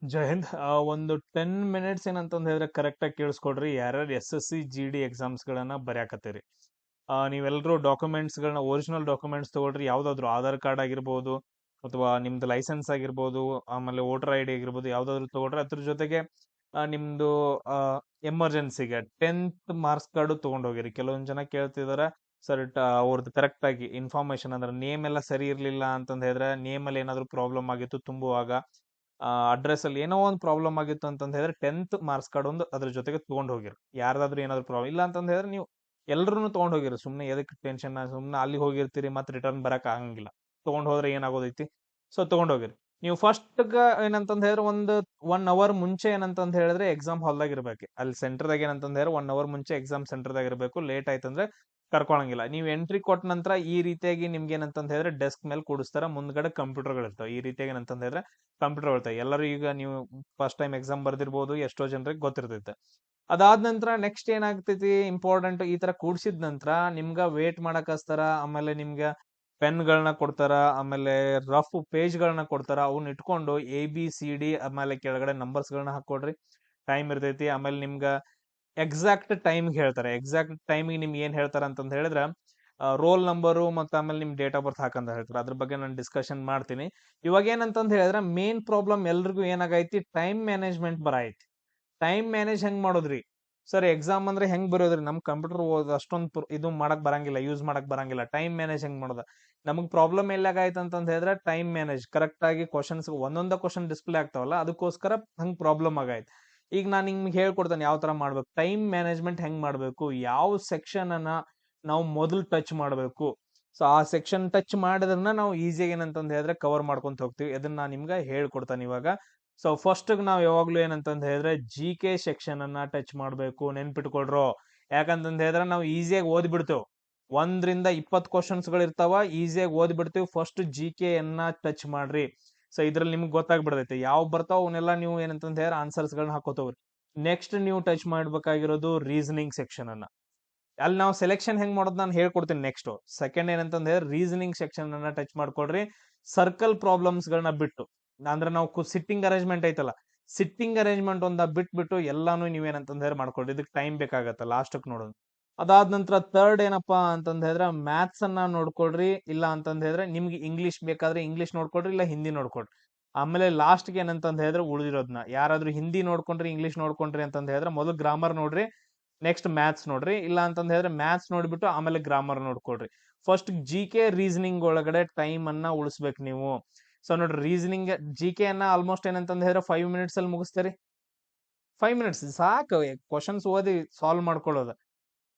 ಜೈ ಹಿಂದ್. ಒಂದು 10 ಮಿನಿಟ್ಸ್ ಏನಂತಂದ್ ಹೇಳಿದ್ರೆ ಕರೆಕ್ಟಾಗಿ ಕೇಳಿಸ್ಕೊಡ್ರಿ. ಯಾರ್ಯಾರು SSC GD ಎಕ್ಸಾಮ್ಸ್ಗಳನ್ನ ಬರ್ಯಾಕತ್ತೀರಿ, ನೀವೆಲ್ಲರೂ ಡಾಕ್ಯುಮೆಂಟ್ಸ್ಗಳನ್ನ ಒರಿಜಿನಲ್ ಡಾಕ್ಯುಮೆಂಟ್ಸ್ ತಗೊಳ್ರಿ. ಯಾವುದಾದ್ರು ಆಧಾರ್ ಕಾರ್ಡ್ ಆಗಿರ್ಬೋದು ಅಥವಾ ನಿಮ್ದು ಲೈಸೆನ್ಸ್ ಆಗಿರ್ಬೋದು, ಆಮೇಲೆ ವೋಟರ್ ID ಆಗಿರ್ಬೋದು, ಯಾವುದಾದ್ರು ತಗೊಳ್ರಿ. ಅದ್ರ ಜೊತೆಗೆ ನಿಮ್ದು ಎಮರ್ಜೆನ್ಸಿಗೆ 10th ಮಾರ್ಕ್ಸ್ ಕಾರ್ಡು ತೊಗೊಂಡೋಗಿರಿ. ಕೆಲವೊಂದು ಜನ ಕೇಳ್ತಿದಾರೆ, ಸರ್ ಅವ್ರದ್ದು ಕರೆಕ್ಟಾಗಿ ಇನ್ಫಾರ್ಮೇಶನ್ ಅಂದ್ರೆ ನೇಮ್ ಎಲ್ಲ ಸರಿ ಇರಲಿಲ್ಲ ಅಂತಂದ್ ಹೇಳಿದ್ರೆ, ನೇಮಲ್ಲಿ ಏನಾದರೂ ಪ್ರಾಬ್ಲಮ್ ಆಗಿತ್ತು ತುಂಬುವಾಗ, ಅಡ್ರೆಸ್ ಅಲ್ಲಿ ಏನೋ ಒಂದು ಪ್ರಾಬ್ಲಮ್ ಆಗಿತ್ತು ಅಂತಂದ್ ಹೇಳಿದ್ರೆ 10th ಮಾರ್ಕ್ಸ್ ಕಾರ್ಡ್ ಒಂದು ಅದ್ರ ಜೊತೆಗೆ ತಗೊಂಡ್ ಹೋಗಿರಿ. ಯಾರ್ದಾದ್ರು ಏನಾದ್ರು ಪ್ರಾಬ್ಲಮ್ ಇಲ್ಲ ಅಂತಂದ್ ಹೇಳಿದ್ರೆ ನೀವು ಎಲ್ಲರೂ ತಗೊಂಡ್ ಹೋಗಿರಿ. ಸುಮ್ನೆ ಎದಕ್ಕೆ ಟೆನ್ಷನ್, ಸುಮ್ನೆ ಅಲ್ಲಿ ಹೋಗಿರ್ತೀರಿ ಮತ್ತೆ ರಿಟರ್ನ್ ಬರಕ್ ಆಗಂಗಿಲ್ಲ. ತಗೊಂಡ್ ಹೋದ್ರೆ ಏನಾಗೋದೈತಿ, ಸೊ ತಗೊಂಡ್ ಹೋಗಿರಿ. ನೀವು ಫಸ್ಟ್ ಏನಂತಂದ್ ಹೇಳಿದ್ರೆ ಒಂದು 1 ಅವರ್ ಮುಂಚೆ ಏನಂತಂದ್ ಹೇಳಿದ್ರೆ ಎಕ್ಸಾಮ್ ಹಾಲ್ದಾಗ ಇರ್ಬೇಕು. ಅಲ್ಲಿ ಸೆಂಟರ್ದಾಗ ಏನಂತಂದ್ ಹೇಳಿದ್ರೆ 1 ಅವರ್ ಮುಂಚೆ ಎಕ್ಸಾಮ್ ಸೆಂಟರ್ದಾಗ ಇರಬೇಕು. ಲೇಟ್ ಆಯ್ತಂದ್ರೆ ಕರ್ಕೊಳಂಗಿಲ್ಲ. ನೀವು ಎಂಟ್ರಿ ಕೊಟ್ಟ ನಂತರ ಈ ರೀತಿಯಾಗಿ ನಿಮ್ಗೆ ಏನಂತಂದ್ ಹೇಳಿದ್ರೆ ಡೆಸ್ಕ್ ಮೇಲೆ ಕೂಡಿಸ್ತಾರ, ಮುಂದ್ಗಡೆ ಕಂಪ್ಯೂಟರ್ಗಳು ಇರ್ತಾವೆ. ಈ ರೀತಿಯಾಗಿ ಏನಂತಂದ್ ಹೇಳಿದ್ರೆ ಕಂಪ್ಯೂಟರ್ ಇರ್ತಾವೆ. ಎಲ್ಲರೂ ಈಗ ನೀವು ಫಸ್ಟ್ ಟೈಮ್ ಎಕ್ಸಾಮ್ ಬರ್ದಿರ್ಬೋದು, ಎಷ್ಟೋ ಜನರಿಗೆ ಗೊತ್ತಿರ್ತೈತೆ. ಅದಾದ ನಂತರ ನೆಕ್ಸ್ಟ್ ಏನಾಗ್ತೈತಿ ಇಂಪಾರ್ಟೆಂಟ್, ಈ ತರ ಕೂಡ್ಸಿದ ನಂತರ ನಿಮ್ಗ ವೇಟ್ ಮಾಡಕ್ ಹಚ್ತಾರ. ಆಮೇಲೆ ನಿಮ್ಗ ಪೆನ್ಗಳನ್ನ ಕೊಡ್ತಾರ, ಆಮೇಲೆ ರಫ್ ಪೇಜ್ಗಳನ್ನ ಕೊಡ್ತಾರ. ಅವನ್ನ ಇಟ್ಕೊಂಡು ABCD ಆಮೇಲೆ ಕೆಳಗಡೆ ನಂಬರ್ಸ್ಗಳನ್ನ ಹಾಕೊಡ್ರಿ. ಟೈಮ್ ಇರ್ತೈತಿ. ಆಮೇಲೆ ನಿಮ್ಗ ಎಕ್ಸಾಕ್ಟ್ ಟೈಮ್ಗೆ ಹೇಳ್ತಾರೆ. ಎಕ್ಸಾಕ್ಟ್ ಟೈಮಿಗೆ ನಿಮ್ಗೆ ಏನ್ ಹೇಳ್ತಾರ ಅಂತಂದ್ ಹೇಳಿದ್ರೆ ರೋಲ್ ನಂಬರು ಮತ್ತೆ ಆಮೇಲೆ ನಿಮ್ ಡೇಟ್ ಆಫ್ ಬರ್ತ್ ಹಾಕಂತ ಹೇಳ್ತಾರೆ. ಅದ್ರ ಬಗ್ಗೆ ನಾನು ಡಿಸ್ಕಷನ್ ಮಾಡ್ತೀನಿ. ಇವಾಗ ಏನಂತಂದ್ ಹೇಳಿದ್ರೆ ಮೇನ್ ಪ್ರಾಬ್ಲಮ್ ಎಲ್ರಿಗೂ ಏನಾಗೈತಿ, ಟೈಮ್ ಮ್ಯಾನೇಜ್ಮೆಂಟ್ ಬರಾಯ್ತಿ. ಟೈಮ್ ಮ್ಯಾನೇಜ್ ಹೆಂಗ್ ಮಾಡೋದ್ರಿ ಸರ್? ಎಕ್ಸಾಮ್ ಅಂದ್ರೆ ಹೆಂಗ್ ಬರೋದ್ರಿ? ನಮ್ ಕಂಪ್ಯೂಟರ್ ಅಷ್ಟೊಂದು ಇದು ಮಾಡಕ್ ಬರಂಗಿಲ್ಲ, ಯೂಸ್ ಮಾಡಕ್ ಬರಂಗಿಲ್ಲ. ಟೈಮ್ ಮ್ಯಾನೇಜ್ ಹೆಂಗ್ ಮಾಡೋದ? ನಮಗ್ ಪ್ರಾಬ್ಲಮ್ ಎಲ್ಲಾಗೈತೆ ಅಂತಂದ್ ಹೇಳಿದ್ರೆ ಟೈಮ್ ಮ್ಯಾನೇಜ್ ಕರೆಕ್ಟ್ ಆಗಿ ಕ್ವಶನ್ಸ್ ಒಂದೊಂದ ಕ್ವಶನ್ ಡಿಸ್ಪ್ಲೇ ಆಗ್ತಾವಲ್ಲ, ಅದಕ್ಕೋಸ್ಕರ ಹಂಗ್ ಪ್ರಾಬ್ಲಮ್ ಆಗೈತೆ. ಈಗ ನಾನು ನಿಮ್ಗೆ ಹೇಳ್ಕೊಡ್ತೇನೆ ಯಾವ ತರ ಮಾಡ್ಬೇಕು, ಟೈಮ್ ಮ್ಯಾನೇಜ್ಮೆಂಟ್ ಹೆಂಗ್ ಮಾಡ್ಬೇಕು, ಯಾವ ಸೆಕ್ಷನ್ ಅನ್ನ ನಾವು ಮೊದಲು ಟಚ್ ಮಾಡ್ಬೇಕು. ಸೊ ಆ ಸೆಕ್ಷನ್ ಟಚ್ ಮಾಡಿದ್ರನ್ನ ನಾವು ಈಸಿಯಾಗಿ ಏನಂತಂದ್ ಹೇಳಿದ್ರೆ ಕವರ್ ಮಾಡ್ಕೊಂತ ಹೋಗ್ತೀವಿ. ಇದನ್ನ ನಾನು ನಿಮ್ಗೆ ಹೇಳ್ಕೊಡ್ತಾನೆ ಇವಾಗ. ಸೊ ಫಸ್ಟ್ ನಾವು ಯಾವಾಗ್ಲೂ ಏನಂತಂದ್ ಹೇಳಿದ್ರೆ GK ಸೆಕ್ಷನ್ ಅನ್ನ ಟಚ್ ಮಾಡ್ಬೇಕು. ನೆನ್ಪಿಟ್ಕೊಳ್ರೋ, ಯಾಕಂತಂದ್ ಹೇಳಿದ್ರೆ ನಾವು ಈಸಿಯಾಗಿ ಓದ್ಬಿಡ್ತೇವೆ. 1ರಿಂದ 20 ಕ್ವಶನ್ಸ್ ಗಳು ಇರ್ತಾವ, ಈಸಿಯಾಗಿ ಓದ್ಬಿಡ್ತೇವೆ. ಫಸ್ಟ್ GK ಅನ್ನ ಟಚ್ ಮಾಡ್ರಿ. ಸೊ ಇದ್ರಲ್ಲಿ ನಿಮ್ಗೆ ಗೊತ್ತಾಗ್ಬಿಡ್ತೈತೆ ಯಾವ ಬರ್ತಾವ ಅವನ್ನೆಲ್ಲ ನೀವು ಏನಂತಂದ್ ಹೇಳಿದ್ರೆ ಆನ್ಸರ್ಸ್ ಗಳನ್ನ ಹಾಕೋತವ್ರಿ. ನೆಕ್ಸ್ಟ್ ನೀವು ಟಚ್ ಮಾಡ್ಬೇಕಾಗಿರೋದು ರೀಸನಿಂಗ್ ಸೆಕ್ಷನ್ ಅನ್ನ. ಅಲ್ಲಿ ನಾವು ಸೆಲೆಕ್ಷನ್ ಹೆಂಗ್ ಮಾಡೋದು ನಾನು ಹೇಳ್ಕೊಡ್ತೀನಿ ನೆಕ್ಸ್ಟ್. ಸೆಕೆಂಡ್ ಏನಂತಂದ್ ಹೇಳಿದ್ರೆ ರೀಸನಿಂಗ್ ಸೆಕ್ಷನ್ ಅನ್ನ ಟಚ್ ಮಾಡ್ಕೊಡ್ರಿ. ಸರ್ಕಲ್ ಪ್ರಾಬ್ಲಮ್ಸ್ ಗಳನ್ನ ಬಿಟ್ಟು, ಅಂದ್ರೆ ನಾವು ಸಿಟ್ಟಿಂಗ್ ಅರೇಂಜ್ಮೆಂಟ್ ಐತಲ್ಲ, ಸಿಟ್ಟಿಂಗ್ ಅರೇಂಜ್ಮೆಂಟ್ ಒಂದ ಬಿಟ್ಬಿಟ್ಟು ಎಲ್ಲಾನು ನೀವೇನಂತಂದ್ ಹೇಳಿದ್ರೆ ಮಾಡ್ಕೊಡ್ರಿ. ಇದಕ್ಕೆ ಟೈಮ್ ಬೇಕಾಗತ್ತೆ ಲಾಸ್ಟಕ್ ನೋಡೋದು. ಅದಾದ ನಂತರ ಥರ್ಡ್ ಏನಪ್ಪಾ ಅಂತಂದ್ ಹೇಳಿದ್ರೆ ಮ್ಯಾಥ್ಸ್ ಅನ್ನ ನೋಡ್ಕೊಡ್ರಿ. ಇಲ್ಲ ಅಂತಂದ್ ಹೇಳಿದ್ರೆ ನಿಮ್ಗೆ ಇಂಗ್ಲಿಷ್ ಬೇಕಾದ್ರೆ ಇಂಗ್ಲಿಷ್ ನೋಡ್ಕೊಡ್ರಿ, ಇಲ್ಲ ಹಿಂದಿ ನೋಡ್ಕೊಡ್ರಿ. ಆಮೇಲೆ ಲಾಸ್ಟ್ಗೆ ಏನಂತಂದ್ ಹೇಳಿದ್ರೆ ಉಳಿದಿರೋದ್ನ ಯಾರಾದ್ರೂ ಹಿಂದಿ ನೋಡ್ಕೊಂಡ್ರಿ ಇಂಗ್ಲಿಷ್ ನೋಡ್ಕೊಂಡ್ರಿ ಅಂತಂದ್ ಹೇಳಿದ್ರೆ ಮೊದಲು ಗ್ರಾಮರ್ ನೋಡ್ರಿ, ನೆಕ್ಸ್ಟ್ ಮ್ಯಾಥ್ಸ್ ನೋಡ್ರಿ. ಇಲ್ಲ ಅಂತಂದ್ ಹೇಳಿದ್ರೆ ಮ್ಯಾಥ್ಸ್ ನೋಡ್ಬಿಟ್ಟು ಆಮೇಲೆ ಗ್ರಾಮರ್ ನೋಡ್ಕೊಡ್ರಿ. ಫಸ್ಟ್ GK ರೀಸನಿಂಗ್ ಒಳಗಡೆ ಟೈಮ್ ಅನ್ನ ಉಳಿಸ್ಬೇಕು ನೀವು. ಸೊ ನೋಡ್ರಿ, ರೀಸನಿಂಗ್ GK ಅನ್ನ ಆಲ್ಮೋಸ್ಟ್ ಏನಂತಂದ್ ಹೇಳಿದ್ರೆ 5 ಮಿನಿಟ್ಸ್ ಅಲ್ಲಿ ಮುಗಿಸ್ತೀರಿ. 5 ಮಿನಿಟ್ಸ್ ಸಾಕು ಕ್ವಶನ್ಸ್ ಓದಿ ಸಾಲ್ವ್ ಮಾಡ್ಕೊಳ್ಳೋದು.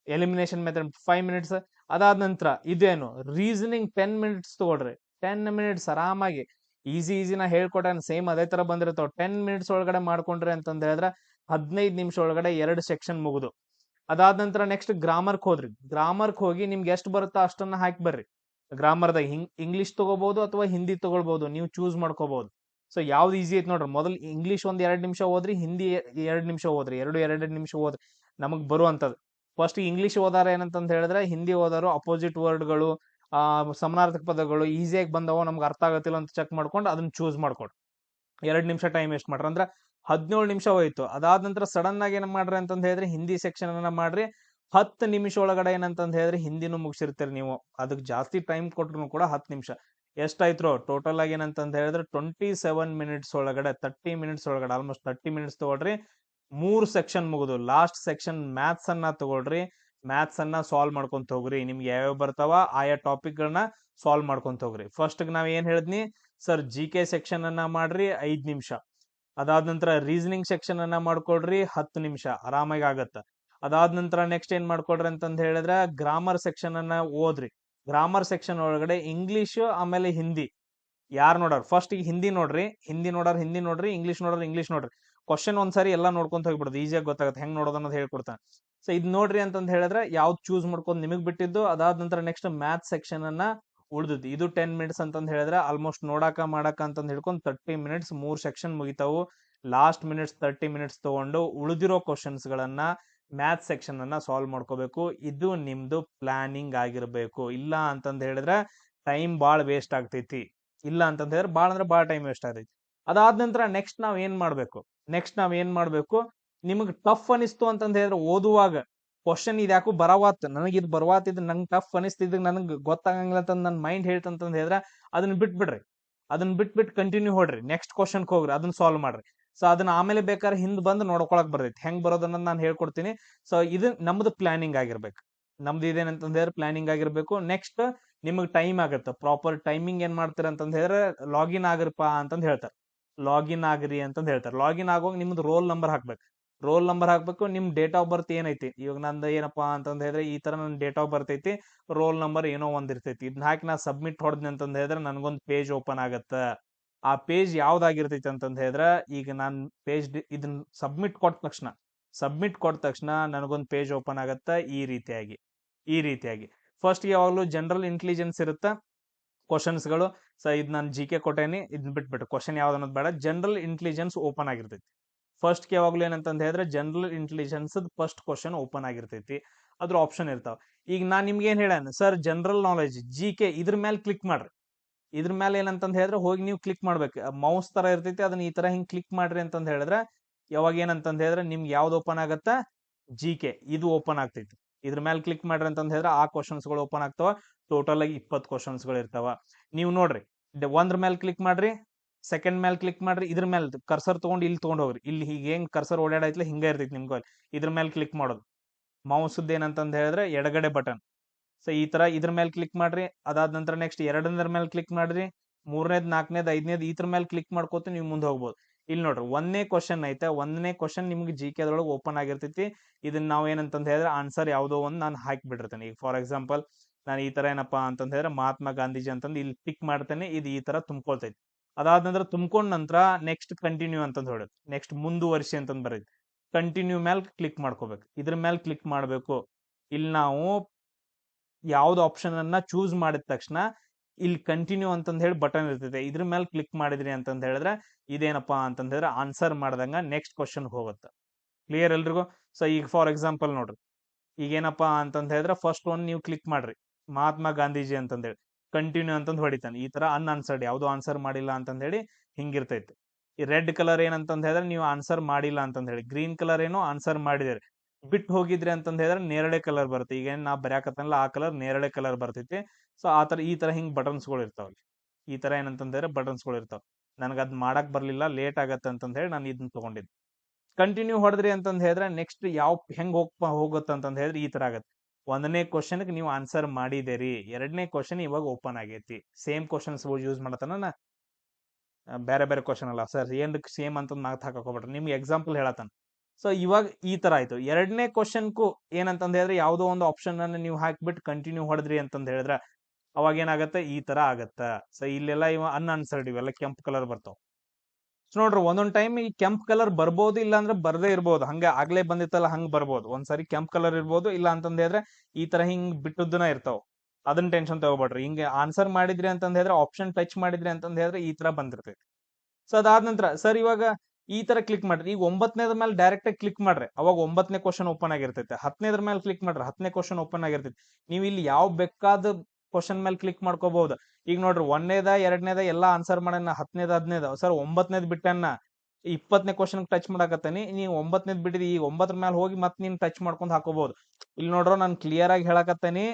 Elimination method 5 minutes. ಅದಾದ ನಂತರ ಇದೇನು ರೀಸನಿಂಗ್ 10 ಮಿನಿಟ್ಸ್ ತಗೊಳ್ರಿ. 10 ಮಿನಿಟ್ಸ್ ಆರಾಮಾಗಿ ಈಸಿ ನಾ ಹೇಳ್ಕೊಟ್ಟ ಸೇಮ್ ಅದೇ ತರ ಬಂದಿರ್ತಾವ. 10 ಮಿನಿಟ್ಸ್ ಒಳಗಡೆ ಮಾಡ್ಕೊಂಡ್ರಿ ಅಂತಂದ್ ಹೇಳಿದ್ರೆ 15 ನಿಮಿಷ ಒಳಗಡೆ 2 ಸೆಕ್ಷನ್ ಮುಗಿದು. ಅದಾದ ನಂತರ ನೆಕ್ಸ್ಟ್ ಗ್ರಾಮರ್ಕ್ ಹೋದ್ರಿ. ಗ್ರಾಮರ್ಕ್ ಹೋಗಿ ನಿಮ್ಗೆ ಎಷ್ಟು ಬರುತ್ತೋ ಅಷ್ಟನ್ನ ಹಾಕಿ ಬರ್ರಿ. ಗ್ರಾಮರ್ದಾಗ ಇಂಗ್ಲಿಷ್ ತಗೋಬಹುದು ಅಥವಾ ಹಿಂದಿ ತಗೊಳ್ಬಹುದು, ನೀವು ಚೂಸ್ ಮಾಡ್ಕೋಬಹುದು. ಸೊ ಯಾವ್ದು ಈಸಿ ಐತಿ ನೋಡ್ರಿ, ಮೊದಲು ಇಂಗ್ಲಿಷ್ ಒಂದ್ 2 ನಿಮಿಷ ಓದ್ರಿ, ಹಿಂದಿ 2 ನಿಮಿಷ ಓದ್ರಿ. 2 ನಿಮಿಷ ಓದ್ರಿ ನಮಗ್ ಬರುವಂತದ್ದು. ಫಸ್ಟ್ ಇಂಗ್ಲಿಷ್ ಓದಾರ ಏನಂತಂದ್ ಹೇಳಿದ್ರೆ ಹಿಂದಿ ಓದಾರು ಅಪೋಸಿಟ್ ವರ್ಡ್ಗಳು, ಸಮಾನಾರ್ಥಕ ಪದಗಳು ಈಸಿಯಾಗಿ ಬಂದವ, ನಮ್ಗೆ ಅರ್ಥ ಆಗತ್ತಿಲ್ಲ ಅಂತ ಚೆಕ್ ಮಾಡ್ಕೊಂಡು ಅದನ್ನ ಚೂಸ್ ಮಾಡ್ಕೊಡ್ರಿ. 2 ನಿಮಿಷ ಟೈಮ್ ವೇಸ್ಟ್ ಮಾಡ್ರಿ, ಅಂದ್ರೆ 17 ನಿಮಿಷ ಹೋಯ್ತು. ಅದಾದ ನಂತರ ಸಡನ್ ಆಗಿ ಏನ್ ಮಾಡ್ರಿ ಅಂತಂದ್ ಹೇಳಿದ್ರೆ ಹಿಂದಿ ಸೆಕ್ಷನ್ ಅನ್ನ ಮಾಡ್ರಿ. 10 ನಿಮಿಷ ಒಳಗಡೆ ಏನಂತಂದ್ ಹೇಳಿದ್ರೆ ಹಿಂದಿನೂ ಮುಗಿಸಿರ್ತೀರಿ ನೀವು. ಅದಕ್ಕೆ ಜಾಸ್ತಿ ಟೈಮ್ ಕೊಟ್ರು ಕೂಡ 10 ನಿಮಿಷ ಎಷ್ಟಾಯ್ತು ಟೋಟಲ್ ಆಗಿ ಏನಂತಂದ್ ಹೇಳಿದ್ರೆ 27 ಮಿನಿಟ್ಸ್ ಒಳಗಡೆ, 30 ಮಿನಿಟ್ಸ್ ಒಳಗಡೆ, ಆಲ್ಮೋಸ್ಟ್ 30 ಮಿನಿಟ್ಸ್ ತಗೊಳ್ರಿ. 3 ಸೆಕ್ಷನ್ ಮುಗಿದು. ಲಾಸ್ಟ್ ಸೆಕ್ಷನ್ ಮ್ಯಾಥ್ಸ್ ಅನ್ನ ತಗೊಳ್ರಿ. ಮ್ಯಾಥ್ಸ್ ಅನ್ನ ಸಾಲ್ವ್ ಮಾಡ್ಕೊಂತ ಹೋಗ್ರಿ. ನಿಮ್ಗೆ ಯಾವ್ಯಾವ ಬರ್ತಾವ ಆಯಾ ಟಾಪಿಕ್ ಗಳನ್ನ ಸಾಲ್ವ್ ಮಾಡ್ಕೊಂತ ಹೋಗ್ರಿ. ಫಸ್ಟ್ ನಾವ್ ಏನ್ ಹೇಳಿದ್ನಿ ಸರ್, GK ಸೆಕ್ಷನ್ ಅನ್ನ ಮಾಡ್ರಿ 5 ನಿಮಿಷ. ಅದಾದ ನಂತರ ರೀಸನಿಂಗ್ ಸೆಕ್ಷನ್ ಅನ್ನ ಮಾಡ್ಕೊಡ್ರಿ 10 ನಿಮಿಷ, ಆರಾಮಾಗಿ ಆಗತ್ತ. ಅದಾದ ನಂತರ ನೆಕ್ಸ್ಟ್ ಏನ್ ಮಾಡ್ಕೊಡ್ರಿ ಅಂತಂದ್ ಹೇಳಿದ್ರೆ ಗ್ರಾಮರ್ ಸೆಕ್ಷನ್ ಅನ್ನ ಓದ್ರಿ. ಗ್ರಾಮರ್ ಸೆಕ್ಷನ್ ಒಳಗಡೆ ಇಂಗ್ಲಿಷ್ ಆಮೇಲೆ ಹಿಂದಿ ಯಾರು ನೋಡಾರ್ ಫಸ್ಟ್ ಈಗ ಹಿಂದಿ ನೋಡ್ರಿ, ಹಿಂದಿ ನೋಡಾರ್ ಹಿಂದಿ ನೋಡ್ರಿ, ಇಂಗ್ಲಿಷ್ ನೋಡ್ರಿ ಇಂಗ್ಲಿಷ್ ನೋಡ್ರಿ. ಕ್ವಶನ್ ಒಂದ್ಸರಿ ಎಲ್ಲಾ ನೋಡ್ಕೊಂತ ಹೋಗ್ಬಿಡುದು, ಈಸಿಯಾಗಿ ಗೊತ್ತಾಗುತ್ತೆ ಹೆಂಗ್ ನೋಡೋದು ಅನ್ನೋದು ಹೇಳ್ಕೊಡ್ತಾನೆ. ಸೊ ಇದ್ ನೋಡ್ರಿ ಅಂತಂದ್ ಹೇಳಿದ್ರೆ ಯಾವ್ದು ಚೂಸ್ ಮಾಡ್ಕೊಂಡ್ ನಿಮಗ್ ಬಿಟ್ಟಿದ್ದು. ಅದಾದ ನಂತರ ನೆಕ್ಸ್ಟ್ ಮ್ಯಾಥ್ಸ್ ಸೆಕ್ಷನ್ ಅನ್ನ ಉಳಿದಿದ್ದು. ಇದು 10 ಮಿನಿಟ್ಸ್ ಅಂತಂದ್ ಹೇಳಿದ್ರೆ ಆಲ್ಮೋಸ್ಟ್ ನೋಡಾಕ ಮಾಡಾಕ ಅಂತಂದ್ ಹಿಡ್ಕೊಂಡು 30 ಮಿನಿಟ್ಸ್ 3 ಸೆಕ್ಷನ್ ಮುಗಿತಾವು. ಲಾಸ್ಟ್ ಮಿನಿಟ್ಸ್ 30 ಮಿನಿಟ್ಸ್ ತಗೊಂಡು ಉಳಿದಿರೋ ಕ್ವಶನ್ಸ್ ಗಳನ್ನ ಮ್ಯಾಥ್ಸ್ ಸೆಕ್ಷನ್ ಅನ್ನ ಸಾಲ್ವ್ ಮಾಡ್ಕೋಬೇಕು. ಇದು ನಿಮ್ದು ಪ್ಲಾನಿಂಗ್ ಆಗಿರ್ಬೇಕು. ಇಲ್ಲ ಅಂತಂದ್ ಹೇಳಿದ್ರೆ ಟೈಮ್ ಬಾಳ್ ವೇಸ್ಟ್ ಆಗ್ತೈತಿ. ಇಲ್ಲ ಅಂತಂದ್ ಹೇಳಿದ್ರೆ ಬಾಳ ಅಂದ್ರೆ ಬಾಳ ಟೈಮ್ ವೇಸ್ಟ್ ಆಗೈತಿ. ಅದಾದ ನಂತರ ನೆಕ್ಸ್ಟ್ ನಾವ್ ಏನ್ ಮಾಡ್ಬೇಕು ನಿಮಗ್ ಟಫ್ ಅನಿಸ್ತು ಅಂತಂದ ಹೇಳಿದ್ರೆ ಓದುವಾಗ ಕ್ವಶನ್ ಇದ್ಯಾಕೋ ಬರವಾತ್ ನನಗೆ ಇದು ಬರವಾತಿದ್ ನಂಗೆ ಟಫ್ ಅನಿಸ್ತಿದ್ ನನಗ್ ಗೊತ್ತಾಗಂಗಿಲ್ಲ ಅಂತ ನನ್ನ ಮೈಂಡ್ ಹೇಳ್ತಂತಂದ್ ಹೇಳಿದ್ರೆ ಅದನ್ನ ಬಿಟ್ಬಿಡ್ರಿ, ಅದನ್ನ ಬಿಟ್ಬಿಟ್ಟು ಕಂಟಿನ್ಯೂ ಹೊಡ್ರಿ, ನೆಕ್ಸ್ಟ್ ಕ್ವಶನ್ ಹೋಗ್ರಿ, ಅದನ್ನ ಸಾಲ್ವ್ ಮಾಡ್ರಿ. ಸೊ ಅದನ್ನ ಆಮೇಲೆ ಬೇಕಾದ್ರೆ ಹಿಂದ್ ಬಂದು ನೋಡ್ಕೊಳಕ್ ಬರ್ತೈತಿ ಹೆಂಗ್ ಬರೋದನ್ನ ನಾನು ಹೇಳ್ಕೊಡ್ತೀನಿ. ಸೊ ಇದು ನಮ್ದು ಪ್ಲಾನಿಂಗ್ ಆಗಿರ್ಬೇಕು, ನಮ್ದು ಇದೇನಂತಂದ್ ಹೇಳಿದ್ರೆ ಪ್ಲಾನಿಂಗ್ ಆಗಿರ್ಬೇಕು. ನೆಕ್ಸ್ಟ್ ನಿಮಗ್ ಟೈಮ್ ಆಗತ್ತೆ, ಪ್ರಾಪರ್ ಟೈಮಿಂಗ್ ಏನ್ ಮಾಡ್ತೀರ ಅಂತಂದ್ ಹೇಳಿದ್ರೆ ಲಾಗಿನ್ ಆಗ್ರಪ್ಪ ಅಂತಂದ್ ಹೇಳ್ತಾರೆ, ಲಾಗಿನ್ ಆಗ್ರಿ ಅಂತಂದ್ ಹೇಳ್ತಾರೆ. ಲಾಗಿನ್ ಆಗುವಾಗ ನಿಮ್ದು ರೋಲ್ ನಂಬರ್ ಹಾಕ್ಬೇಕು, ರೋಲ್ ನಂಬರ್ ಹಾಕ್ಬೇಕು, ನಿಮ್ ಡೇಟ್ ಆಫ್ ಬರ್ತ್ ಏನೈತಿ, ಇವಾಗ ನಂದು ಏನಪ್ಪಾ ಅಂತಂದ್ ಹೇಳಿದ್ರೆ ಈ ತರ ನನ್ ಡೇಟ್ ಆಫ್ ಬರ್ತ್ ಐತಿ, ರೋಲ್ ನಂಬರ್ ಏನೋ ಒಂದ್ ಇರ್ತೈತಿ, ಇದನ್ನ ಹಾಕಿ ನಾ ಸಬ್ಮಿಟ್ ಹೊಡೆದ್ನಿ ಅಂತಂದ್ ಹೇಳಿದ್ರೆ ನನ್ಗೊಂದ್ ಪೇಜ್ ಓಪನ್ ಆಗತ್ತ. ಆ ಪೇಜ್ ಯಾವ್ದಾಗಿರ್ತೈತಿ ಅಂತಂದ್ ಹೇಳಿದ್ರೆ ಈಗ ನಾನ್ ಪೇಜ್ ಇದನ್ನ ಸಬ್ಮಿಟ್ ಕೊಟ್ಟ ತಕ್ಷಣ ನನಗೊಂದ್ ಪೇಜ್ ಓಪನ್ ಆಗತ್ತ ಈ ರೀತಿಯಾಗಿ ಫಸ್ಟ್ ಯಾವಾಗ್ಲೂ ಜನರಲ್ ಇಂಟೆಲಿಜೆನ್ಸ್ ಇರುತ್ತೆ ಕ್ವಶನ್ಸ್ಗಳು. ಸೊ ಇದು ನಾನು ಜಿ ಕೆ ಕೊಟ್ಟೇನಿ, ಇದನ್ನ ಬಿಟ್ಬಿಟ್ಟು ಕ್ವಶನ್ ಯಾವ್ದು ಅನ್ನೋದು ಬೇಡ, ಜನರಲ್ ಇಂಟೆಲಿಜೆನ್ಸ್ ಓಪನ್ ಆಗಿರ್ತೈತಿ. ಫಸ್ಟ್ ಯಾವಾಗ್ಲೂ ಏನಂತಂದ್ ಹೇಳಿದ್ರೆ general intelligence first question open ಆಗಿರ್ತೈತಿ, ಅದ್ರ ಆಪ್ಷನ್ ಇರ್ತಾವ. ಈಗ ನಾನ್ ನಿಮ್ಗೆ ಏನ್ ಹೇಳೇನ sir, general knowledge G K ಇದ್ರ ಮೇಲೆ ಕ್ಲಿಕ್ ಮಾಡ್ರಿ. ಇದ್ರ ಮೇಲೆ ಏನಂತಂದ್ ಹೇಳಿದ್ರೆ ಹೋಗಿ ನೀವು ಕ್ಲಿಕ್ ಮಾಡ್ಬೇಕು, ಮೌಸ್ ತರ ಇರ್ತೈತಿ, ಅದನ್ನ ಈ ತರ ಹಿಂಗ್ ಕ್ಲಿಕ್ ಮಾಡ್ರಿ ಅಂತಂದ್ ಹೇಳಿದ್ರೆ ಯಾವಾಗ ಏನಂತಂದ್ ಹೇಳಿದ್ರೆ ನಿಮ್ಗೆ ಯಾವ್ದು ಓಪನ್ ಆಗತ್ತ, ಜಿ ಕೆ ಇದು ಓಪನ್ ಆಗ್ತೈತಿ. ಇದ್ರ ಮೇಲೆ ಕ್ಲಿಕ್ ಮಾಡ್ರಿ ಅಂತಂದ್ ಹೇಳಿದ್ರೆ ಆ ಕ್ವಶನ್ಸ್ ಗಳು ಓಪನ್ ಆಗ್ತಾವ. ಟೋಟಲ್ ಆಗಿ 20 ಕ್ವಶನ್ಸ್ ಗಳು ಇರ್ತಾವ. ನೀವು ನೋಡ್ರಿ, ಒಂದ್ರ ಮೇಲೆ ಕ್ಲಿಕ್ ಮಾಡ್ರಿ, ಸೆಕೆಂಡ್ ಮೇಲೆ ಕ್ಲಿಕ್ ಮಾಡ್ರಿ, ಇದ್ರ ಮೇಲೆ ಕರ್ಸರ್ ತಗೊಂಡು ಇಲ್ಲಿ ತಗೊಂಡ್ ಹೋಗ್ರಿ, ಇಲ್ಲಿ ಹೀಗೆ ಹೆಂಗ್ ಕರ್ಸರ್ ಓಡಾಡೈತ್ಲ ಹಿಂಗ ಇರ್ತೈತಿ ನಿಮ್ಗೆ, ಇದ್ರ ಮೇಲೆ ಕ್ಲಿಕ್ ಮಾಡೋದು. ಮೌಸ್ ಏನಂತಂದ್ ಹೇಳಿದ್ರೆ ಎಡಗಡೆ ಬಟನ್. ಸೊ ಈ ತರ ಇದ್ರ ಮೇಲೆ ಕ್ಲಿಕ್ ಮಾಡ್ರಿ. ಅದಾದ ನಂತರ ನೆಕ್ಸ್ಟ್ ಎರಡನೇದ್ರ ಮೇಲೆ ಕ್ಲಿಕ್ ಮಾಡ್ರಿ, ಮೂರನೇದ್, ನಾಲ್ಕನೇದ್, ಐದನೇದ್ ಇದ್ರ ಮೇಲೆ ಕ್ಲಿಕ್ ಮಾಡ್ಕೋತ ನೀವು ಮುಂದೆ ಹೋಗ್ಬೋದು. ಇಲ್ಲಿ ನೋಡ್ರಿ ಒಂದನೇ ಕ್ವಶನ್ ಐತೆ, ಒಂದನೇ ಕ್ವಶನ್ ನಿಮ್ಗೆ ಜಿ ಕೆ ಅದ್ರೊಳಗೆ ಓಪನ್ ಆಗಿರ್ತೈತಿ. ಇದನ್ನ ನಾವ್ ಏನಂತಂದ್ ಹೇಳಿದ್ರೆ ಆನ್ಸರ್ ಯಾವ್ದೋ ಒಂದು ನಾನು ಹಾಕಿ ಬಿಟ್ಟಿರ್ತೇನೆ. ಈಗ ಫಾರ್ ಎಕ್ಸಾಂಪಲ್ ನಾನು ಈ ತರ ಏನಪ್ಪಾ ಅಂತಂದ್ ಹೇಳಿದ್ರೆ ಮಹಾತ್ಮ ಗಾಂಧೀಜಿ ಅಂತಂದು ಇಲ್ಲಿ ಟಿಕ್ ಮಾಡ್ತೇನೆ, ಇದು ಈ ತರ ತುಂಬ್ಕೊಳ್ತೈತಿ. ಅದಾದ ನಂತರ ತುಂಬ್ಕೊಂಡ್ ನಂತರ ನೆಕ್ಸ್ಟ್ ಕಂಟಿನ್ಯೂ ಅಂತಂದ್ ಹೊಡೋದು, ನೆಕ್ಸ್ಟ್ ಮುಂದುವರಿಸಿ ಅಂತಂದ್ ಬರೈತಿ. ಕಂಟಿನ್ಯೂ ಮೇಲೆ ಕ್ಲಿಕ್ ಮಾಡ್ಕೋಬೇಕು, ಇದ್ರ ಮೇಲೆ ಕ್ಲಿಕ್ ಮಾಡ್ಬೇಕು. ಇಲ್ಲಿ ನಾವು ಯಾವ್ದು ಆಪ್ಷನ್ ಅನ್ನ ಚೂಸ್ ಮಾಡಿದ ತಕ್ಷಣ ಇಲ್ಲಿ ಕಂಟಿನ್ಯೂ ಅಂತಂದ್ ಹೇಳಿ ಬಟನ್ ಇರ್ತೈತೆ, ಇದ್ರ ಮೇಲೆ ಕ್ಲಿಕ್ ಮಾಡಿದ್ರಿ ಅಂತಂದ್ ಹೇಳಿದ್ರೆ ಇದೇನಪ್ಪಾ ಅಂತಂದ್ ಹೇಳಿದ್ರೆ ಆನ್ಸರ್ ಮಾಡ್ದಂಗ ನೆಕ್ಸ್ಟ್ ಕ್ವಶನ್ ಹೋಗುತ್ತೆ. ಕ್ಲಿಯರ್ ಎಲ್ರಿಗೂ? ಸೊ ಈಗ ಫಾರ್ ಎಕ್ಸಾಂಪಲ್ ನೋಡ್ರಿ, ಈಗ ಏನಪ್ಪಾ ಅಂತಂದ್ ಹೇಳಿದ್ರೆ ಫಸ್ಟ್ ಒನ್ ನೀವು ಕ್ಲಿಕ್ ಮಾಡ್ರಿ, ಮಹಾತ್ಮ ಗಾಂಧೀಜಿ ಅಂತಂದ್ ಹೇಳಿ ಕಂಟಿನ್ಯೂ ಅಂತಂದ್ ಹೊಡಿತಾನೆ. ಈ ತರ ಅನ್ಆನ್ಸರ್ಡ್ ಯಾವ್ದು ಆನ್ಸರ್ ಮಾಡಿಲ್ಲ ಅಂತಂದ್ ಹೇಳಿ ಹಿಂಗಿರ್ತೈತಿ. ಈ ರೆಡ್ ಕಲರ್ ಏನಂತಂದ್ ಹೇಳಿದ್ರೆ ನೀವು ಆನ್ಸರ್ ಮಾಡಿಲ್ಲ ಅಂತಂದ್ ಹೇಳಿ, ಗ್ರೀನ್ ಕಲರ್ ಏನೋ ಆನ್ಸರ್ ಮಾಡಿದಿರಿ, ಬಿಟ್ಟು ಹೋಗಿದ್ರಿ ಅಂತಂದ್ ಹೇಳಿದ್ರೆ ನೇರಳೆ ಕಲರ್ ಬರುತ್ತೆ. ಈಗ ನಾ ಬರ್ಯಾಕತ್ತನಲ್ಲ ಆ ಕಲರ್ ನೇರಳೆ ಕಲರ್ ಬರ್ತೈತಿ. ಸೊ ಈ ತರ ಹಿಂಗ್ ಬಟನ್ಸ್ ಗಳು ಇರ್ತಾವ, ಈ ತರ ಏನಂತಂದ್ ಹೇಳಿದ್ರೆ ಬಟನ್ಸ್ ಗಳು ಇರ್ತಾವ. ನನಗೆ ಅದ್ ಮಾಡಕ್ ಬರ್ಲಿಲ್ಲ, ಲೇಟ್ ಆಗತ್ತೆ ಅಂತಂದ್ ಹೇಳಿ ನಾನು ಇದನ್ನ ತಗೊಂಡಿದ್ದೆ. ಕಂಟಿನ್ಯೂ ಹೊಡೆದ್ರಿ ಅಂತಂದ್ ಹೇಳಿದ್ರೆ ನೆಕ್ಸ್ಟ್ ಹೆಂಗ್ ಹೋಗುತ್ತೆ ಅಂತಂದ್ ಹೇಳಿದ್ರೆ ಈ ತರ ಆಗತ್ತೆ. ಒಂದನೇ ಕ್ವಶನ್ಗೆ ನೀವು ಆನ್ಸರ್ ಮಾಡಿದಿರಿ, ಎರಡನೇ ಕ್ವಶನ್ ಇವಾಗ ಓಪನ್ ಆಗೈತಿ. ಸೇಮ್ ಕ್ವಶನ್ಸ್ ಯೂಸ್ ಮಾಡತಾನ, ಬೇರೆ ಬೇರೆ ಕ್ವಶನ್ ಅಲ್ಲ ಸರ್, ಏನ್ ಸೇಮ್ ಅಂತ ಮಾತು ಹಾಕೋಬಿಟ್ರೆ ನಿಮ್ಗೆ ಎಕ್ಸಾಂಪಲ್ ಹೇಳತಾನ. ಸೊ ಇವಾಗ ಈ ತರ ಆಯ್ತು. ಎರಡನೇ ಕ್ವಶನ್ಕು ಏನಂತಂದ್ ಹೇಳಿದ್ರೆ ಯಾವ್ದೋ ಒಂದು ಆಪ್ಷನ್ ಅನ್ನ ನೀವು ಹಾಕ್ಬಿಟ್ಟು ಕಂಟಿನ್ಯೂ ಹೊಡೆದ್ರಿ ಅಂತಂದ್ ಹೇಳಿದ್ರೆ ಅವಾಗ ಏನಾಗತ್ತೆ, ಈ ತರ ಆಗತ್ತ. ಸೊ ಇಲ್ಲೆಲ್ಲ ಇವ ಅನ್ಆನ್ಸರ್ಡ್ ಇವೆಲ್ಲ ಕೆಂಪು ಕಲರ್ ಬರ್ತಾವ. ಸೊ ನೋಡ್ರಿ ಒಂದೊಂದ್ ಟೈಮ್ ಈ ಕೆಂಪ್ ಕಲರ್ ಬರ್ಬೋದು, ಇಲ್ಲ ಅಂದ್ರೆ ಬರ್ದೇ ಇರ್ಬೋದು. ಹಂಗ ಆಗ್ಲೇ ಬಂದಿತ್ತಲ್ಲ ಹಂಗ್ ಬರ್ಬೋದು, ಒಂದ್ಸರಿ ಕೆಂಪ್ ಕಲರ್ ಇರ್ಬೋದು, ಇಲ್ಲ ಅಂತಂದ್ ಹೇಳಿದ್ರೆ ಈ ತರ ಹಿಂಗ್ ಬಿಟ್ಟದ್ದನ ಇರ್ತಾವ. ಅದನ್ನ ಟೆನ್ಷನ್ ತಗೋಬೇಡ್ರಿ. ಹಿಂಗೆ ಆನ್ಸರ್ ಮಾಡಿದ್ರಿ ಅಂತಂದ್ ಹೇಳಿದ್ರೆ ಆಪ್ಷನ್ ಟಚ್ ಮಾಡಿದ್ರಿ ಅಂತಂದ್ ಹೇಳಿದ್ರೆ ಈ ತರ ಬಂದಿರ್ತೈತಿ. ಸೊ ಅದಾದ ನಂತರ ಸರ್ ಇವಾಗ ಈ ತರ ಕ್ಲಿಕ್ ಮಾಡ್ರಿ. ಈಗ 9ನೇದ ಮೇಲೆ ಡೈರೆಕ್ಟ್ ಆಗಿ ಕ್ಲಿಕ್ ಮಾಡ್ರಿ, ಅವಾಗ 9ನೇ ಕ್ವಶನ್ ಓಪನ್ ಆಗಿರ್ತೈತೆ. 10ನೇದ್ರ ಮೇಲೆ ಕ್ಲಿಕ್ ಮಾಡ್ರಿ, 10ನೇ ಕ್ವಶನ್ ಓಪನ್ ಆಗಿರ್ತೈತಿ. ನೀವು ಇಲ್ಲಿ ಯಾವ ಬೇಕಾದ ಕ್ವಶನ್ ಮೇಲೆ ಕ್ಲಿಕ್ ಮಾಡ್ಕೋಬಹುದು. ಈಗ ನೋಡ್ರಿ 1ನೇದ 2ನೇದ ಎಲ್ಲಾ ಆನ್ಸರ್ ಮಾಡೋಣ, 10ನೇದ 15ನೇದ ಸರ್ 9ನೇದ್ ಬಿಟ್ಟನ್ನ 20ನೇ ಕ್ವಶನ್ ಟಚ್ ಮಾಡಕತ್ತಾನಿ, ನೀವು 9ನೇದ್ ಬಿಟ್ಟಿದಿ, ಈಗ 9ರ ಮೇಲೆ ಹೋಗಿ ಮತ್ತೆ ನೀನ್ ಟಚ್ ಮಾಡ್ಕೊಂಡ್ ಹಾಕೋಬಹುದು. ಇಲ್ಲಿ ನೋಡ್ರ ನಾನು ಕ್ಲಿಯರ್ ಆಗಿ ಹೇಳಕತ್ತಾನಿ.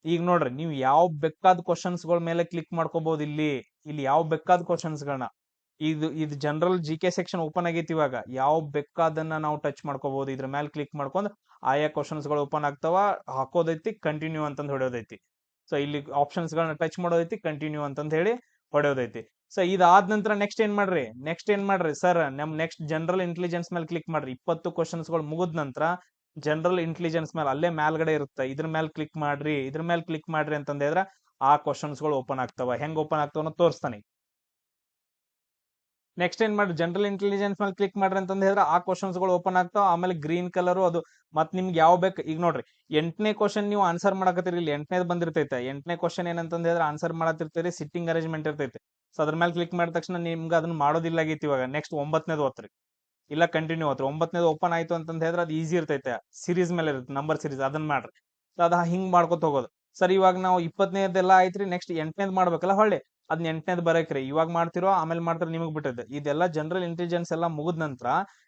ಈಗ ನೋಡ್ರಿ ನೀವು ಯಾವ ಬೇಕಾದ ಕ್ವಶನ್ಸ್ ಗಳ ಮೇಲೆ ಕ್ಲಿಕ್ ಮಾಡ್ಕೋಬಹುದು. ಇಲ್ಲಿ ಯಾವ ಬೇಕಾದ ಕ್ವಶನ್ಸ್ ಗಳನ್ನ, ಇದು general G K section open ಆಗೈತಿ. ಇವಾಗ ಯಾವ ಬೇಕಾದನ್ನ ನಾವು ಟಚ್ ಮಾಡ್ಕೋಬಹುದು. ಇದ್ರ ಮೇಲೆ ಕ್ಲಿಕ್ ಮಾಡ್ಕೊಂಡ್ ಆಯಾ ಕ್ವಶನ್ಸ್ ಗಳು ಓಪನ್ ಆಗ್ತಾವ, ಹಾಕೋದೈತಿ, ಕಂಟಿನ್ಯೂ ಅಂತಂದ್ ಹೊಡೆಯೋದೈತಿ. ಸೊ ಇಲ್ಲಿ ಆಪ್ಷನ್ಸ್ ಗಳನ್ನ ಟಚ್ ಮಾಡೋದೈತಿ, ಕಂಟಿನ್ಯೂ ಅಂತಂದ್ ಹೇಳಿ ಹೊಡೆಯೋದೈತಿ. ಸೊ ಇದಾದ ನಂತರ ನೆಕ್ಸ್ಟ್ ಏನ್ ಮಾಡ್ರಿ ಸರ್, ನಮ್ ನೆಕ್ಸ್ಟ್ ಜನರಲ್ ಇಂಟೆಲಿಜೆನ್ಸ್ ಮೇಲೆ ಕ್ಲಿಕ್ ಮಾಡ್ರಿ. 20 ಕ್ವಶನ್ಸ್ ಗಳು ಮುಗಿದ ನಂತರ ಜನರಲ್ ಇಂಟೆಲಿಜೆನ್ಸ್ ಮೇಲೆ ಅಲ್ಲೇ ಮೇಲ್ಗಡೆ ಇರುತ್ತೆ, ಇದ್ರ ಮೇಲೆ ಕ್ಲಿಕ್ ಮಾಡ್ರಿ ಅಂತಂದ್ ಹೇಳಿದ್ರೆ ಆ ಕ್ವಶನ್ಸ್ ಗಳು ಓಪನ್ ಆಗ್ತಾವ. ಹೆಂಗ್ ಓಪನ್ ಆಗ್ತಾವ ಅನ್ನೋದು ತೋರಿಸ್ತಾನೆ. ನೆಕ್ಸ್ಟ್ ಏನ್ ಮಾಡ್ರಿ, ಜನರಲ್ ಇಂಟೆಲಿಜೆನ್ಸ್ ಮೇಲೆ ಕ್ಲಿಕ್ ಮಾಡ್ರಿ ಅಂತಂದ್ ಹೇಳಿದ್ರೆ ಆ ಕ್ವಶನ್ಸ್ ಗಳು ಓಪನ್ ಆಗ್ತಾವ. ಆಮೇಲೆ ಗ್ರೀನ್ ಕಲರ್ ಅದು ಮತ್ ನಿಮ್ಗೆ ಯಾವ ಬೇಕು. ಈಗ ನೋಡ್ರಿ 8ನೇ ಕ್ವಶನ್ ನೀವು ಆನ್ಸರ್ ಮಾಡಕತ್ತೀರಿ, ಇಲ್ಲಿ 8ನೇದ್ ಬಂದಿರ್ತೈತೆ. 8ನೇ ಕ್ವಶನ್ ಏನಂತಂದ್ ಹೇಳಿದ್ರೆ ಆನ್ಸರ್ ಮಾಡತ್ತಿರ್ತೀರಿ, ಸಿಟ್ಟಿಂಗ್ ಅರೇಂಜ್ಮೆಂಟ್ ಇರ್ತೈತೆ. ಸೊ ಅದ್ರ ಮೇಲೆ ಕ್ಲಿಕ್ ಮಾಡಿದ ತಕ್ಷಣ ನಿಮ್ಗೆ ಅದನ್ನ ಮಾಡೋದಿಲ್ಲ ಆಗೈತಿ. ಇವಾಗ ನೆಕ್ಸ್ಟ್ 9ನೇದ್ ಓದ್ರಿ, ಇಲ್ಲ ಕಂಟಿನ್ಯೂ ಓದ್ರಿ. 9ನೇದ್ ಓಪನ್ ಆಯ್ತು ಅಂತಂದ್ ಹೇಳಿದ್ರೆ ಅದು ಈಸಿ ಇರ್ತೈತೆ, ಸೀರೀಸ್ ಮೇಲೆ ಇರುತ್ತೆ, ನಂಬರ್ ಸೀರೀಸ್, ಅದನ್ನ ಮಾಡ್ರಿ. ಸೊ ಅದ ಹಿಂಗ್ ಮಾಡ್ಕೊತ ಹೋಗೋದು. ಸರ್ ಇವಾಗ ನಾವು 20ನೇದೆಲ್ಲ ಆಯ್ತ್ರಿ, ನೆಕ್ಸ್ಟ್ 8ನೇದ್ ಮಾಡ್ಬೇಕಲ್ಲ ಹೊಳ್ಳಿ. ಅದ್ನ 8ನೇದು ಬರಕ್ರಿ. ಇವಾಗ ಮಾಡ್ತಿರೋ ಆಮೇಲೆ ಮಾಡ್ತಿರೋ ನಿಮಗ್ ಬಿಟ್ಟಿದೆ. ಇದೆಲ್ಲ ಜನರಲ್ ಇಂಟೆಲಿಜೆನ್ಸ್ ಎಲ್ಲ ಮುಗಿದ ನಂತರ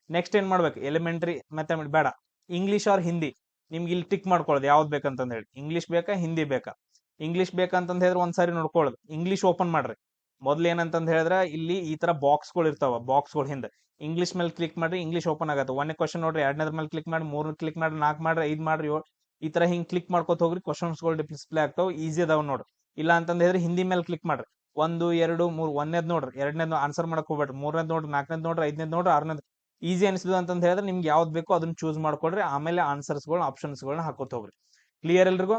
ನೆಕ್ಸ್ಟ್ ಏನ್ ಮಾಡ್ಬೇಕು? ಎಲಿಮೆಂಟರಿ ಮ್ಯಾಥಮೆಟಿಕ್ಸ್ ಬೇಡ, ಇಂಗ್ಲಿಷ್ ಆರ್ ಹಿಂದಿ ನಿಮ್ಗೆ ಇಲ್ಲಿ ಟಿಕ್ ಮಾಡ್ಕೊಳ್ಳೋದು ಯಾವ್ದು ಬೇಕಂತಂದ್ ಹೇಳಿ. ಇಂಗ್ಲಿಷ್ ಬೇಕಾ ಹಿಂದಿ ಬೇಕಾ? ಇಂಗ್ಲಿಷ್ ಬೇಕಂತಂದ್ ಹೇಳಿದ್ರೆ ಒಂದ್ಸಾರಿ ನೋಡ್ಕೊಳ್ಳೋದು. ಇಂಗ್ಲಿಷ್ ಓಪನ್ ಮಾಡ್ರಿ. ಮೊದ್ಲು ಏನಂತಂದ್ ಹೇಳಿದ್ರೆ ಇಲ್ಲಿ ಈ ತರ ಬಾಕ್ಸ್ಗಳು ಇರ್ತಾವ, ಬಾಕ್ಸ್ಗಳು ಹಿಂದೆ ಇಂಗ್ಲಿಷ್ ಮೇಲೆ ಕ್ಲಿಕ್ ಮಾಡ್ರಿ, ಇಂಗ್ಲಿಷ್ ಓಪನ್ ಆಗತ್ತೆ. ಒಂದೇ ಕ್ವಶನ್ ನೋಡ್ರಿ, ಎರಡನೇದ್ರ ಮೇಲೆ ಕ್ಲಿಕ್ ಮಾಡಿ, ಮೂರನೇ ಕ್ಲಿಕ್ ಮಾಡಿ, 4 ಮಾಡ್ರಿ, 5 ಮಾಡ್ರಿ, 7 ಈ ತರ ಹಿಂಗ್ ಕ್ಲಿಕ್ ಮಾಡ್ಕೊತ ಹೋಗ್ರಿ. ಕ್ವಶನ್ಸ್ಗಳು ಡಿಸ್ಪ್ಲೇ ಆಗ್ತಾವ, ಈಸಿ ಅದಾವ ನೋಡ್ರಿ. ಇಲ್ಲ ಅಂತಂದ್ ಹೇಳಿದ್ರೆ ಹಿಂದಿ ಮೇಲೆ ಕ್ಲಿಕ್ ಮಾಡ್ರಿ. 1 2 3 ಒಂದೇದ್ ನೋಡ್ರಿ, ಎರಡನೇದ್ ಆನ್ಸರ್ ಮಾಡಕ್ ಹೋಗ್ಬೇಡ್ರಿ, ಮೂರನೇದ್ ನೋಡ್ರಿ, 4ನೇದ್ ನೋಡ್ರಿ, 5ನೇದ್ ನೋಡ್ರಿ, 6ನೇದ್ ಈಸಿ ಅನಿಸಿದ ಅಂತಂದ್ ಹೇಳಿದ್ರೆ ನಿಮ್ಗೆ ಯಾವ್ದು ಬೇಕೋ ಅದನ್ನ ಚೂಸ್ ಮಾಡ್ಕೊಡ್ರಿ. ಆಮೇಲೆ ಆನ್ಸರ್ಸ್ಗಳನ್ನ ಆಪ್ಷನ್ಸ್ಗಳನ್ನ ಹಾಕೋತ ಹೋಗ್ರಿ. ಕ್ಲಿಯರ್ ಎಲ್ರಿಗೂ?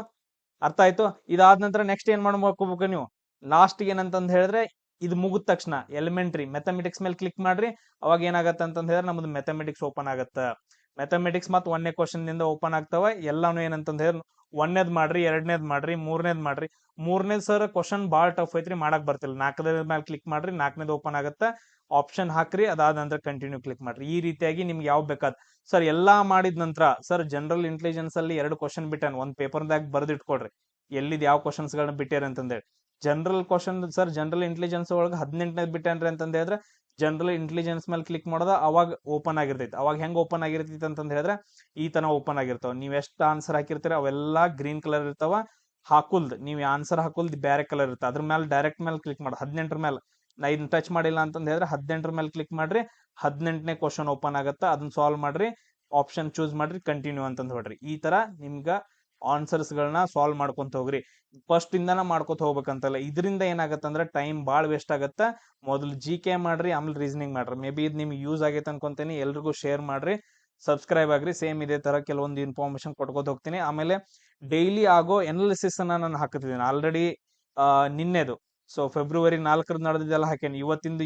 ಅರ್ಥ ಆಯ್ತು? ಇದಾದ ನಂತರ ನೆಕ್ಸ್ಟ್ ಏನ್ ಮಾಡ್ಬೇಕು ನೀವು? ಲಾಸ್ಟ್ ಏನಂತಂದ್ ಹೇಳಿದ್ರೆ ಇದು ಮುಗಿದ ತಕ್ಷಣ ಎಲಿಮೆಂಟ್ರಿ ಮ್ಯಾಥಮೆಟಿಕ್ಸ್ ಮೇಲೆ ಕ್ಲಿಕ್ ಮಾಡ್ರಿ. ಅವಾಗ ಏನಾಗತ್ತೆ ಅಂತಂದ್ ಹೇಳಿದ್ರೆ ನಮ್ದು ಮ್ಯಾಥಮೆಟಿಕ್ಸ್ ಓಪನ್ ಆಗತ್ತ. ಮ್ಯಾಥಮೆಟಿಕ್ಸ್ ಮತ್ 1ನೇ ಕ್ವಶನ್ ನಿಂದ ಓಪನ್ ಆಗ್ತಾವ. ಎಲ್ಲಾನು ಏನಂತಂದ್ ಹೇಳಿದ್ರೆ 1ನೇದ್ ಮಾಡ್ರಿ, 2ನೇದ್ ಮಾಡ್ರಿ, 3ನೇದ್ ಮಾಡ್ರಿ. 3ನೇದ್ ಸರ್ ಕ್ವಶನ್ ಬಾಳ್ ಟಫ್ ಐತ್ರಿ, ಮಾಡಕ್ ಬರ್ತಿಲ್ಲ. 4ನೇದ್ ಮೇಲೆ ಕ್ಲಿಕ್ ಮಾಡ್ರಿ, 4ನೇದ್ ಓಪನ್ ಆಗತ್ತ. ಆಪ್ಷನ್ ಹಾಕ್ರಿ, ಅದಾದ ನಂತರ ಕಂಟಿನ್ಯೂ ಕ್ಲಿಕ್ ಮಾಡ್ರಿ. ಈ ರೀತಿಯಾಗಿ ನಿಮ್ಗೆ ಯಾವ ಬೇಕಾದ್ ಸರ್ ಎಲ್ಲಾ ಮಾಡಿದ ನಂತರ ಸರ್ ಜನರಲ್ ಇಂಟೆಲಿಜೆನ್ಸ್ ಅಲ್ಲಿ 2 ಕ್ವಶನ್ ಬಿಟ್ಟಾನ, ಒಂದ್ ಪೇಪರ್ದಾಗ ಬರ್ದಿಟ್ಕೊಡ್ರಿ ಎಲ್ಲಿದ್ ಯಾವ ಕ್ವಶನ್ಸ್ ಗಳನ್ನ ಬಿಟ್ಟಿರ ಅಂತಂದೇಳಿ. General question sir general intelligence ಒಳಗೆ 18ನೇದ್ ಬಿಟ್ಟೇನ್ರಿ ಅಂತಂದ್ ಹೇಳಿದ್ರೆ ಜನರಲ್ ಇಂಟೆಲಿಜೆನ್ಸ್ ಮೇಲೆ ಕ್ಲಿಕ್ ಮಾಡೋದ ಅವಾಗ ಓಪನ್ ಆಗಿರ್ತೈತಿ. ಅವಾಗ ಹೆಂಗ್ ಓಪನ್ ಆಗಿರ್ತೈತಿ ಅಂತಂದ್ ಹೇಳಿದ್ರೆ ಈ ತರ ಓಪನ್ ಆಗಿರ್ತಾವ. ನೀವ್ ಎಷ್ಟ್ ಆನ್ಸರ್ ಹಾಕಿರ್ತೀರ ಅವೆಲ್ಲಾ ಗ್ರೀನ್ ಕಲರ್ ಇರ್ತಾವ. ಹಾಕುಲ್ದ್ ನೀವ್ ಆನ್ಸರ್ ಹಾಕುಲ್ದ್ ಬೇರೆ ಕಲರ್ ಇರ್ತಾವ. ಅದ್ರ ಮೇಲೆ ಡೈರೆಕ್ಟ್ ಮೇಲೆ ಕ್ಲಿಕ್ ಮಾಡಿ 18ರ ಮೇಲೆ ನಾ ಇದನ್ನ ಟಚ್ ಮಾಡಿಲ್ಲ ಅಂತಂದ್ ಹೇಳಿದ್ರೆ 18ರ ಮೇಲೆ ಕ್ಲಿಕ್ ಮಾಡ್ರಿ. 18ನೇ ಕ್ವಶನ್ ಓಪನ್ ಆಗತ್ತ, ಅದನ್ನ ಸಾಲ್ವ್ ಮಾಡ್ರಿ, ಆಪ್ಷನ್ ಚೂಸ್ ಮಾಡ್ರಿ, ಕಂಟಿನ್ಯೂ ಅಂತಂದ್ ಹೊಡ್ರಿ. ಈ ತರ ನಿಮ್ಗ ಆನ್ಸರ್ಸ್ ಗಳನ್ನ ಸಾಲ್ವ್ ಮಾಡ್ಕೊಂತ ಹೋಗ್ರಿ. ಫಸ್ಟ್ ಇಂದಾನ ಮಾಡ್ಕೊತ ಹೋಗ್ಬೇಕಂತಲ್ಲ. ಇದರಿಂದ ಏನಾಗತ್ತಂದ್ರೆ ಟೈಮ್ ಬಾಳ್ ವೇಸ್ಟ್ ಆಗತ್ತ. ಮೊದಲು GK ಮಾಡ್ರಿ, ಆಮೇಲೆ ರೀಸನಿಂಗ್ ಮಾಡ್ರಿ. ಮೇ ಬಿ ಇದು ನಿಮ್ಗೆ ಯೂಸ್ ಆಗೈತೆ ಅನ್ಕೊಂತೀನಿ. ಎಲ್ರಿಗೂ ಶೇರ್ ಮಾಡ್ರಿ, ಸಬ್ಸ್ಕ್ರೈಬ್ ಆಗ್ರಿ. ಸೇಮ್ ಇದೇ ತರ ಕೆಲವೊಂದು ಇನ್ಫಾರ್ಮೇಶನ್ ಕೊಟ್ಕೋತ ಹೋಗ್ತೀನಿ. ಆಮೇಲೆ ಡೈಲಿ ಆಗೋ ಎನಾಲಿಸಿಸ್ ಅನ್ನ ನಾನು ಹಾಕುತ್ತಿದ್ದೀನಿ ಆಲ್ರೆಡಿ. ನಿನ್ನೆದು ಸೊ ಫೆಬ್ರವರಿ 4 ನಡೆದಿದ್ದೆಲ್ಲ ಹಾಕೇನಿ.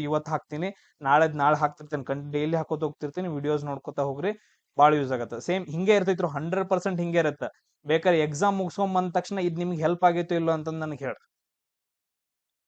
ಇವತ್ತು ಹಾಕ್ತೀನಿ, ನಾಳೆ ಹಾಕ್ತಿರ್ತೇನೆ. ಡೈಲಿ ಹಾಕೋತ ಹೋಗ್ತಿರ್ತೀನಿ. ವಿಡಿಯೋಸ್ ನೋಡ್ಕೊತಾ ಹೋಗ್ರಿ, ಬಾಳ ಯೂಸ್ ಆಗತ್ತೆ. ಸೇಮ್ ಹಿಂಗೆ ಇರ್ತೈತ್ರು, 100% ಹಿಂಗೆ ಇರುತ್ತೆ. ಬೇಕಾದ್ರೆ ಎಕ್ಸಾಮ್ ಮುಗಿಸ್ಕೊಂಡ್ ಬಂದ ತಕ್ಷಣ ಇದು ನಿಮ್ಗೆ ಹೆಲ್ಪ್ ಆಗೈತೋ ಇಲ್ಲೋ ಅಂತ ನನಗೆ ಹೇಳ್ರಿ.